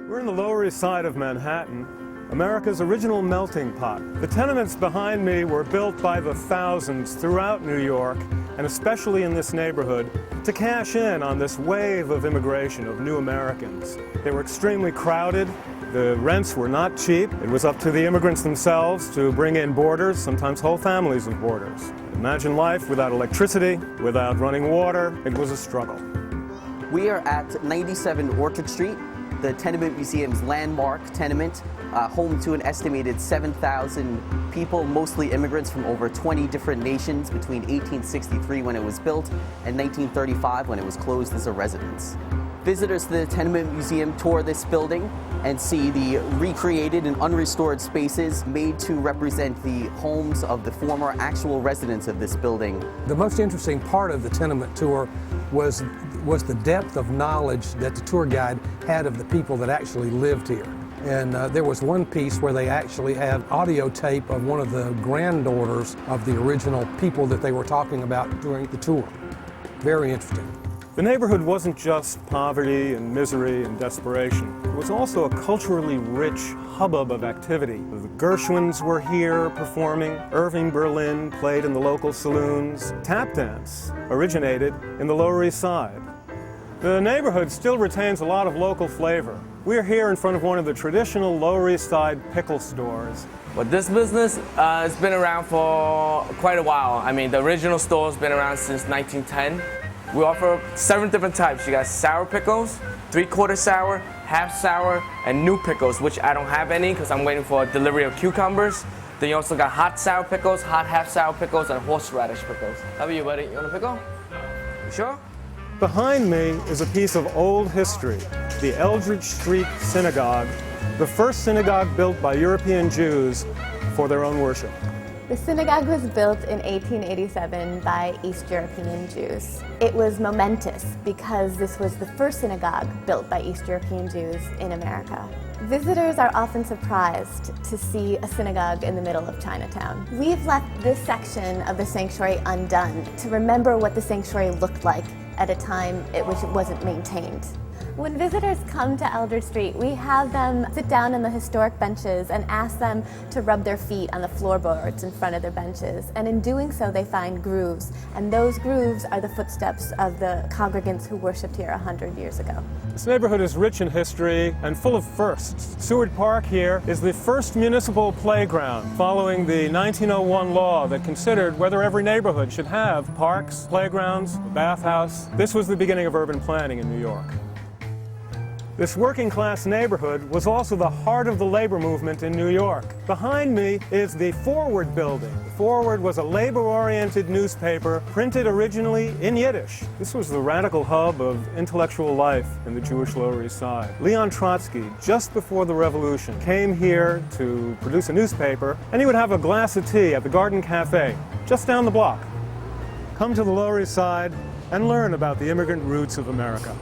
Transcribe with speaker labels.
Speaker 1: We're in the Lower East Side of Manhattan, America's original melting pot. The tenements behind me were built by the thousands throughout New York, and especially in this neighborhood, to cash in on this wave of immigration of new Americans. They were extremely crowded. The rents were not cheap. It was up to the immigrants themselves to bring in boarders, sometimes whole families of boarders. Imagine life without electricity, without running water. It was a struggle.
Speaker 2: We are at 97 Orchard Street, the Tenement Museum's landmark tenement, home to an estimated 7,000 people, mostly immigrants from over 20 different nations between 1863 when it was built and 1935 when it was closed as a residence. Visitors to the Tenement Museum tour this building and see the recreated and unrestored spaces made to represent the homes of the former actual residents of this building.
Speaker 3: The most interesting part of the tenement tour was the depth of knowledge that the tour guide had of the people that actually lived here. And there was one piece where they actually had audio tape of one of the granddaughters of the original people that they were talking about during the tour. Very interesting.
Speaker 1: The neighborhood wasn't just poverty and misery and desperation. It was also a culturally rich hubbub of activity. The Gershwins were here performing. Irving Berlin played in the local saloons. Tap dance originated in the Lower East Side. The neighborhood still retains a lot of local flavor. We're here in front of one of the traditional Lower East Side pickle stores.
Speaker 4: Well, this business has been around for quite a while. I mean, the original store's been around since 1910. We offer 7 different types. You got sour pickles, 3/4 sour, half sour, and new pickles, which I don't have any because I'm waiting for a delivery of cucumbers. Then you also got hot sour pickles, hot half sour pickles, and horseradish pickles. How about you, buddy? You want a pickle? You sure?
Speaker 1: Behind me is a piece of old history, the Eldridge Street Synagogue, the first synagogue built by European Jews for their own worship.
Speaker 5: The synagogue was built in 1887 by East European Jews. It was momentous because this was the first synagogue built by East European Jews in America. Visitors are often surprised to see a synagogue in the middle of Chinatown. We've left this section of the sanctuary undone to remember what the sanctuary looked like at a time at which it wasn't maintained. When visitors come to Eldridge Street, we have them sit down on the historic benches and ask them to rub their feet on the floorboards in front of their benches. And in doing so, they find grooves. And those grooves are the footsteps of the congregants who worshipped here 100 years ago.
Speaker 1: This neighborhood is rich in history and full of firsts. Seward Park here is the first municipal playground following the 1901 law that considered whether every neighborhood should have parks, playgrounds, a bathhouse. This was the beginning of urban planning in New York. This working-class neighborhood was also the heart of the labor movement in New York. Behind me is the Forward building. Forward was a labor-oriented newspaper printed originally in Yiddish. This was the radical hub of intellectual life in the Jewish Lower East Side. Leon Trotsky, just before the revolution, came here to produce a newspaper, and he would have a glass of tea at the Garden Cafe, just down the block. Come to the Lower East Side and learn about the immigrant roots of America.